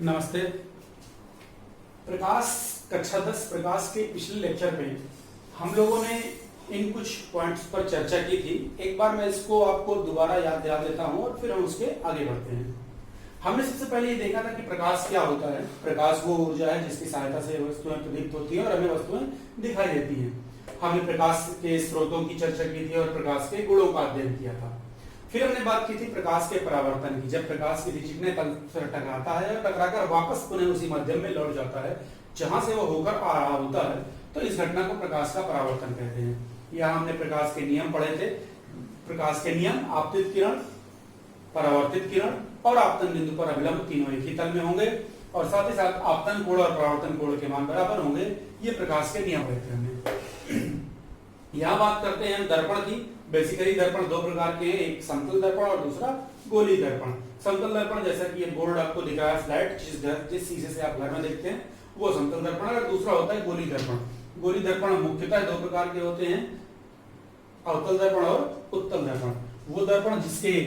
नमस्ते। प्रकाश कक्षा 10 प्रकाश के पिछले लेक्चर में हम लोगों ने इन कुछ पॉइंट्स पर चर्चा की थी। एक बार मैं इसको आपको दोबारा याद दिला देता हूं और फिर हम उसके आगे बढ़ते हैं। हमने सबसे पहले ये देखा था कि प्रकाश क्या होता है। प्रकाश वो ऊर्जा है जिसकी सहायता से वस्तुएं प्रदीप्त होती हैं और हमें वस्तुएं दिखाई देती हैं। हमने प्रकाश के स्रोतों की चर्चा की थी और प्रकाश के गुणों का अध्ययन किया था। फिर हमने बात की थी प्रकाश के परावर्तन की। जब प्रकाश किसी चिकने तल पर टकराता है और टकराकर वापस पुनः उसी माध्यम में लौट जाता है जहां से वो होकर आ रहा होता है, तो इस घटना को प्रकाश का परावर्तन कहते हैं। यहाँ हमने प्रकाश के नियम पढ़े थे। प्रकाश के नियम आपतित किरण, परावर्तित किरण और आपतन बिंदु पर अभिलंब तीनों एक ही तल में होंगे और साथ ही साथ आपतन कोण और परावर्तन कोण के मान बराबर होंगे। ये प्रकाश के नियम रहते हैं। यहाँ बात करते हैं दर्पण की। बेसिकली दर्पण दो प्रकार के हैं, एक समतल दर्पण और दूसरा गोलीय दर्पण। समतल दर्पण जैसा कि ये बोर्ड आपको दिख रहा है फ्लैट, जिस शीशे से आप घर में देखते हैं वो समतल दर्पण है। और दूसरा होता है गोलीय दर्पण। गोलीय दर्पण मुख्यतः दो प्रकार के होते हैं, अवतल दर्पण और उत्तल दर्पण। वो दर्पण जिसके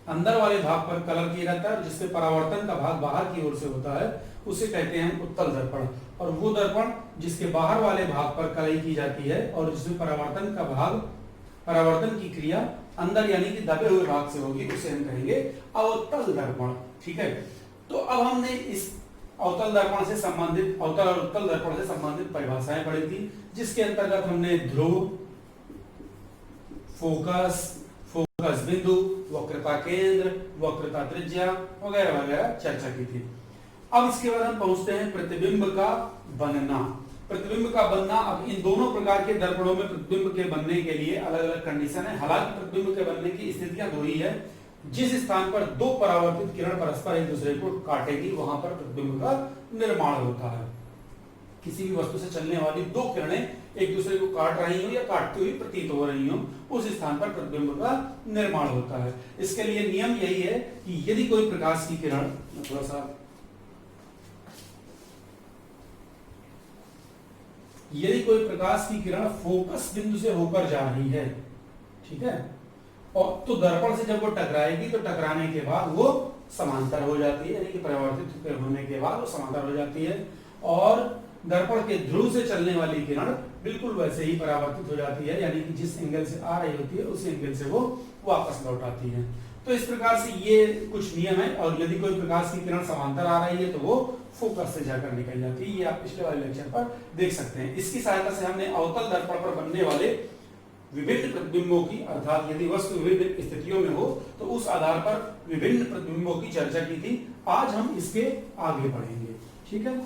अंदर वाले भाग पर कलर किया रहता है और जिससे परावर्तन का भाग बाहर की ओर से होता है उसे कहते हैं उत्तल दर्पण। और वो दर्पण जिसके बाहर वाले भाग पर कलई की जाती है और जिसमें परावर्तन का भाग, परावर्तन की क्रिया अंदर यानी कि दबे हुए भाग से होगी, उसे हम कहेंगे अवतल दर्पण। ठीक है। तो अब हमने इस अवतल दर्पण से संबंधित, अवतल और उत्तल दर्पण से संबंधित परिभाषाएं पढ़ी थी, जिसके अंतर्गत हमने ध्रुव, फोकस, फोकस बिंदु, वक्रता केंद्र, वक्रता त्रिज्या वगैरह वगैरह चर्चा की थी। अब इसके बाद हम पहुंचते हैं प्रतिबिंब का बनना। प्रतिबिंब का बनना, अब इन दोनों प्रकार के दर्पणों में प्रतिबिंब के बनने के लिए अलग अलग कंडीशन है। हालांकि प्रतिबिंब के बनने की स्थितियां दो ही है। जिस स्थान पर दो परावर्तित किरण परस्पर एक दूसरे को काटेगी वहां पर प्रतिबिंब का निर्माण होता है। किसी भी वस्तु से चलने वाली दो किरणें एक दूसरे को काट रही हो या काटती हुई प्रतीत हो रही हो, उस स्थान पर प्रतिबिंब का निर्माण होता है। इसके लिए नियम यही है कि यदि कोई प्रकाश की किरण, थोड़ा सा, यदि कोई प्रकाश की किरण फोकस बिंदु से होकर जा रही है, ठीक है, और तो दर्पण से जब वो टकराएगी तो टकराने के बाद वो समांतर हो जाती है, यानी कि परावर्तित होने के बाद वो समांतर हो जाती है। और दर्पण के ध्रुव से चलने वाली किरण बिल्कुल वैसे ही परावर्तित हो जाती है, यानी कि जिस एंगल से आ रही होती है उस एंगल से वो वापस लौट आती है। तो इस प्रकार से ये कुछ नियम है। और यदि कोई प्रकाश की किरण समांतर आ रही है तो वो फोकस से जाकर निकल जाती है। ये आप पिछले वाले लेक्चर पर देख सकते हैं। इसकी सहायता से हमने अवतल दर्पण पर बनने वाले विभिन्न प्रतिबिंबों की, अर्थात यदि वस्तु विभिन्न स्थितियों में हो तो उस आधार पर विभिन्न प्रतिबिंबों की चर्चा की थी। आज हम इसके आगे बढ़ेंगे। ठीक है।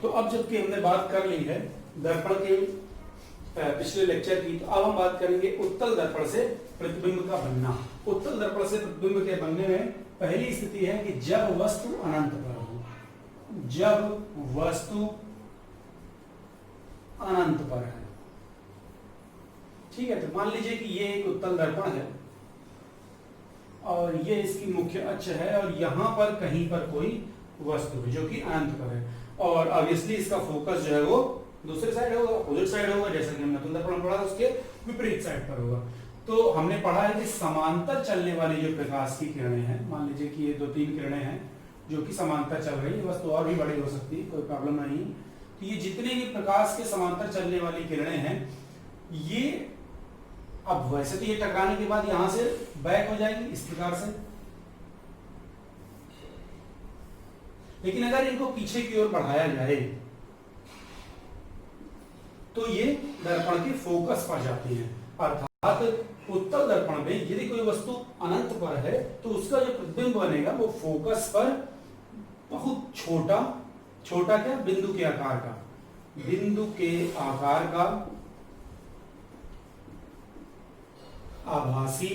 तो अब जबकि हमने बात कर ली है दर्पण के पिछले लेक्चर की, तो अब हम बात करेंगे उत्तल दर्पण से प्रतिबिंब का बनना। उत्तल दर्पण से प्रतिबिंब के बनने में पहली स्थिति है कि जब वस्तु अनंत पर हो। जब वस्तु अनंत पर है, ठीक है। तो मान लीजिए कि ये एक उत्तल दर्पण है और ये इसकी मुख्य अक्ष है और यहां पर कहीं पर कोई वस्तु है जो कि अनंत पर है। और ऑब्वियसली इसका फोकस जो है वो दूसरे साइड होगा, अपोजिट साइड होगा, जैसा कि हमने उत्तल दर्पण पढ़ा उसके विपरीत साइड पर होगा। तो हमने पढ़ा है कि समांतर चलने वाली जो प्रकाश की किरणें हैं, मान लीजिए कि ये दो तीन किरणें हैं जो कि समांतर चल रही है, वस्तु और भी बड़ी हो सकती है, कोई प्रॉब्लम नहीं। तो ये जितने भी प्रकाश के समांतर चलने वाली किरणें हैं, ये अब वैसे तो ये टकराने के बाद यहां से बैक हो जाएगी इस प्रकार से, लेकिन अगर इनको पीछे की ओर बढ़ाया जाए तो ये दर्पण के फोकस पर जाती है। अर्थात उत्तल दर्पण में यदि कोई वस्तु अनंत पर है तो उसका जो प्रतिबिंब बनेगा वो फोकस पर बहुत छोटा, छोटा क्या, बिंदु के आकार का, बिंदु के आकार का आभासी,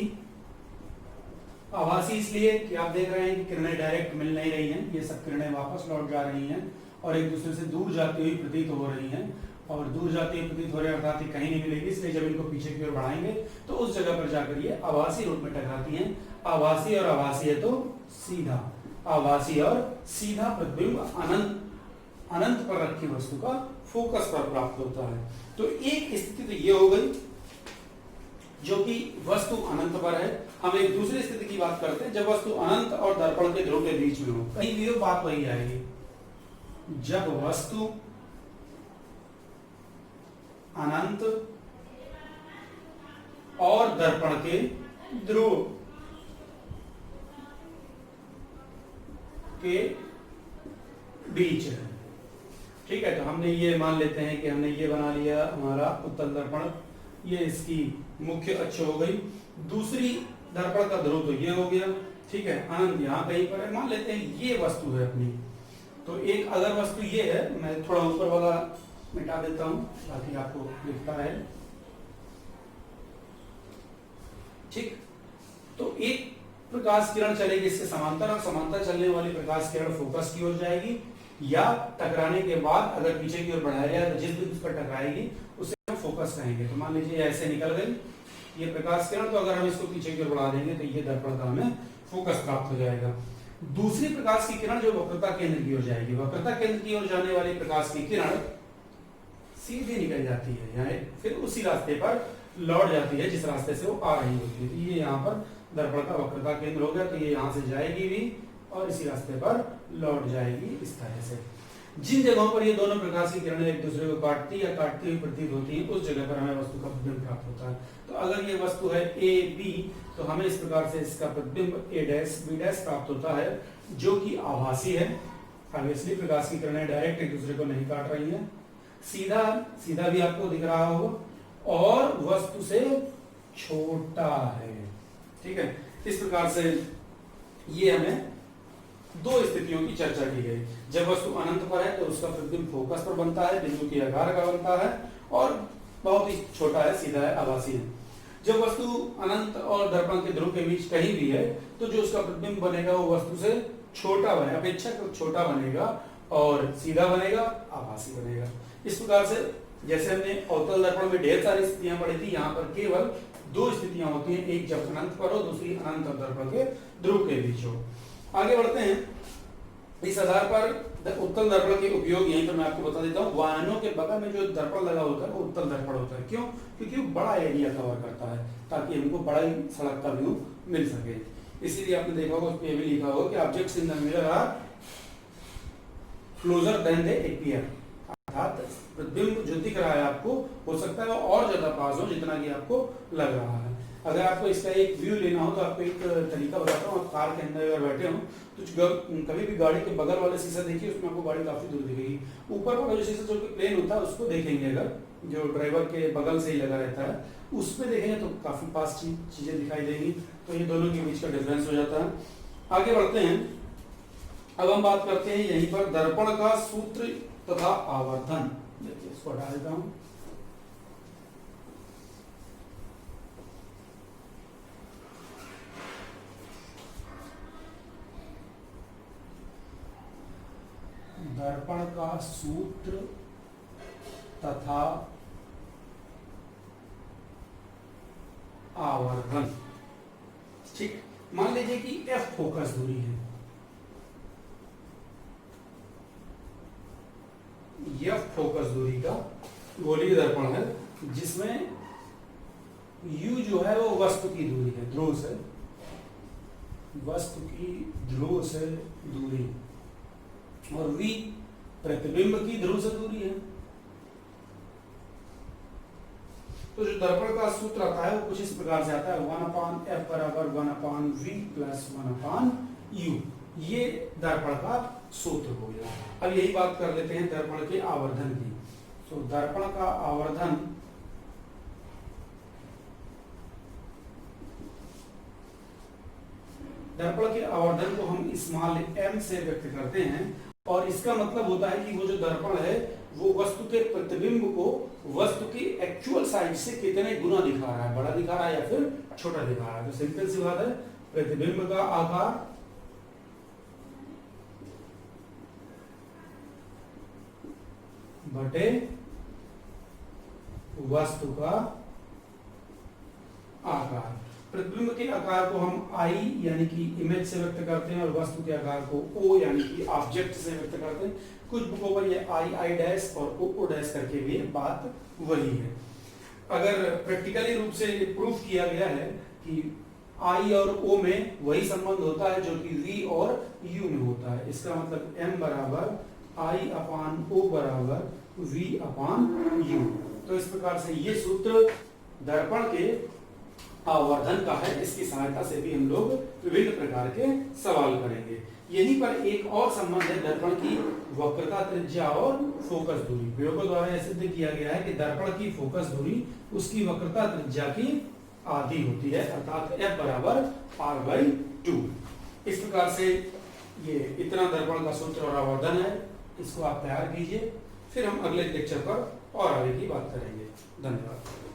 आभासी इसलिए कि आप देख रहे हैं कि किरणें डायरेक्ट मिल नहीं रही हैं, ये सब किरणें वापस लौट जा रही हैं और एक दूसरे से दूर जाती हुई प्रतीत हो रही हैं। और दूर जाती हुई प्रतीत हो रही है अर्थात कहीं नहीं मिलेगी, इसलिए जब इनको पीछे की ओर बढ़ाएंगे तो उस जगह पर जाकर ये आभासी रूप में टकराती हैं। आभासी और आभासी है तो सीधा, आभासी और सीधा प्रतिबिंब अनंत पर रखी वस्तु का फोकस पर प्राप्त होता है। तो एक स्थिति तो ये हो गई जो कि वस्तु अनंत पर है। हम एक दूसरी स्थिति की बात करते हैं, जब वस्तु अनंत और दर्पण के ध्रुव के बीच में हो। कहीं भी हो बात वही आएगी, जब वस्तु अनंत और दर्पण के ध्रुव के बीच है। ठीक है, तो हमने ये मान लेते हैं कि हमने ये बना लिया हमारा उत्तल दर्पण, ये इसकी मुख्य अक्ष हो गई। दूसरी दर्पण का ध्रुव तो ये हो गया। ठीक है, अनंत यहाँ कहीं पर है, मान लेते हैं ये वस्तु है अपनी। तो एक अगर वस्तु ये है, मैं थोड़ा ऊपर वाला मिटा देता हूं ताकि आपको दिखता है। ठीक, तो एक प्रकाश किरण चलेगी इसके समांतर, और समांतर चलने वाली प्रकाश किरण फोकस की ओर जाएगी, या टकराने के बाद अगर पीछे की ओर बढ़ाया जाए तो जिस बिंदु पर टकराएगी उसे हम फोकस कहेंगे। तो मान लीजिए ऐसे निकल गई ये प्रकाश किरण, तो अगर हम इसको पीछे की ओर बढ़ा देंगे तो ये दर्पण का हमें फोकस प्राप्त हो जाएगा। दूसरी प्रकाश की किरण जो वक्रता केंद्र की ओर जाएगी, वक्रता केंद्र की ओर जाने वाली प्रकाश की किरण सीधी निकल जाती है, यानी फिर उसी रास्ते पर लौट जाती है जिस रास्ते से वो आ रही होती है। ये यहाँ पर दर्पण का वक्रता केंद्र हो गया, तो ये यहाँ से जाएगी भी और इसी रास्ते पर लौट जाएगी इस तरह से। जिन जगहों पर ये दोनों प्रकाश की किरणें एक दूसरे को काटती या काटती हुई प्रतीत होती हैं, उस जगह पर हमें वस्तु का प्रतिबिंब प्राप्त होता है। तो अगर ये वस्तु है ए बी, तो हमें इस प्रकार से इसका प्रतिबिंब ए डैश बी डैश प्राप्त होता है, जो कि आभासी है। ऑब्वियसली प्रकाश की किरणें डायरेक्ट एक दूसरे को नहीं काट रही हैं, सीधा सीधा भी आपको दिख रहा होगा और वस्तु से छोटा है। ठीक है, इस प्रकार से ये हमें दो स्थितियों की चर्चा की गई। जब वस्तु अनंत पर है तो उसका प्रतिबिंब फोकस पर बनता है, बिंदु के आकार का बनता है और बहुत ही छोटा है, सीधा है, आभासी है। जब वस्तु अनंत और दर्पण के ध्रुव के बीच कहीं भी है तो जो उसका प्रतिबिंब बनेगा वो वस्तु से छोटा बनेगा, अपेक्षाकृत छोटा बनेगा और सीधा बनेगा, आभासी बनेगा। इस प्रकार से जैसे हमने अवतल दर्पण में ढेर सारी स्थितियां पढ़ी थी, यहाँ पर केवल दो स्थितियां होती हैं, एक जब अनंत पर हो, दूसरी अनंत और दर्पण के ध्रुव के बीच हो। आगे बढ़ते हैं। इस आधार पर उत्तल दर्पण के उपयोग यहीं पर मैं आपको बता देता हूँ। वाहनों के बगल में जो दर्पण लगा होता है वो उत्तल दर्पण होता है। क्यों? क्योंकि वो बड़ा एरिया कवर करता है ताकि हमको बड़ा ही सड़क का व्यू मिल सके। इसीलिए आपने देखा होगा उस पर भी लिखा होगा कि objects in the mirror are closer than they appear, अर्थात प्रतिबिंब जो दिख रहा है आपको हो सकता है वो और ज्यादा पास हो जितना कि आपको लग रहा है। अगर आपको इसका एक व्यू लेना हो तो आपको एक तरीका बताता हूँ। आप कार के अंदर अगर बैठे हो तो कभी भी गाड़ी के बगल वाले शीशा देखिए, उसमें आपको गाड़ी काफी दूर दिखेगी। ऊपर वाला जो शीशा जो प्लेन होता है उसको देखेंगे, अगर जो ड्राइवर के बगल से ही लगा रहता है उसमें देखेंगे तो काफी पास चीजें दिखाई देंगी। तो ये दोनों के बीच का डिफरेंस हो जाता है। आगे बढ़ते हैं। अब हम बात करते हैं यहीं पर दर्पण का सूत्र तथा आवर्धन। इसको हटा देता हूं। दर्पण का सूत्र तथा आवर्धन। ठीक, मान लीजिए कि F फोकस दूरी है, F फोकस दूरी का गोलीय दर्पण है, जिसमें U जो है वो वस्तु की दूरी है, ध्रुव से, वस्तु की ध्रुव से दूरी, और V प्रतिबिंब की ध्रुव से दूरी है। तो जो दर्पण का सूत्र आता है वो कुछ इस प्रकार से आता है, 1/f बराबर 1/v प्लस 1/u। ये दर्पण का सूत्र हो गया। अब यही बात कर लेते हैं दर्पण के आवर्धन की। तो दर्पण का आवर्धन दर्पण के आवर्धन को हम स्मॉल m से व्यक्त करते हैं, और इसका मतलब होता है कि वो जो दर्पण है वो वस्तु के प्रतिबिंब को वस्तु की एक्चुअल साइज से कितने गुना दिखा रहा है, बड़ा दिखा रहा है या फिर छोटा दिखा रहा है। तो सिंपल सी बात है, प्रतिबिंब का आकार बटे वस्तु का आकार। प्रतिबिंब के आकार को हम I यानी कि इमेज से व्यक्त करते हैं और वस्तु के आकार को O यानी कि ऑब्जेक्ट से व्यक्त करते हैं। कुछ बुकों पर ये I डैश और O डैश करके भी बात वही है। अगर प्रैक्टिकली रूप से प्रूफ किया गया है कि I और O में वही संबंध होता है जो कि V और U में होता है, इसका मतलब M बराबर I अपान O बराबर V अपान U। तो इस प्रकार से ये सूत्र दर्पण के आवर्धन का है, इसकी सहायता से भी हम लोग विभिन्न प्रकार के सवाल करेंगे। यहीं पर एक और संबंध है दर्पण की वक्रता त्रिज्या और फोकस दूरी। प्रयोगों द्वारा यह सिद्ध किया गया है कि दर्पण की फोकस दूरी उसकी वक्रता त्रिज्या की आधी होती है, अर्थात f बराबर r/2। इस प्रकार से ये इतना दर्पण का सूत्र और आवर्धन है, इसको आप तैयार कीजिए, फिर हम अगले लेक्चर पर और आगे की बात करेंगे। धन्यवाद।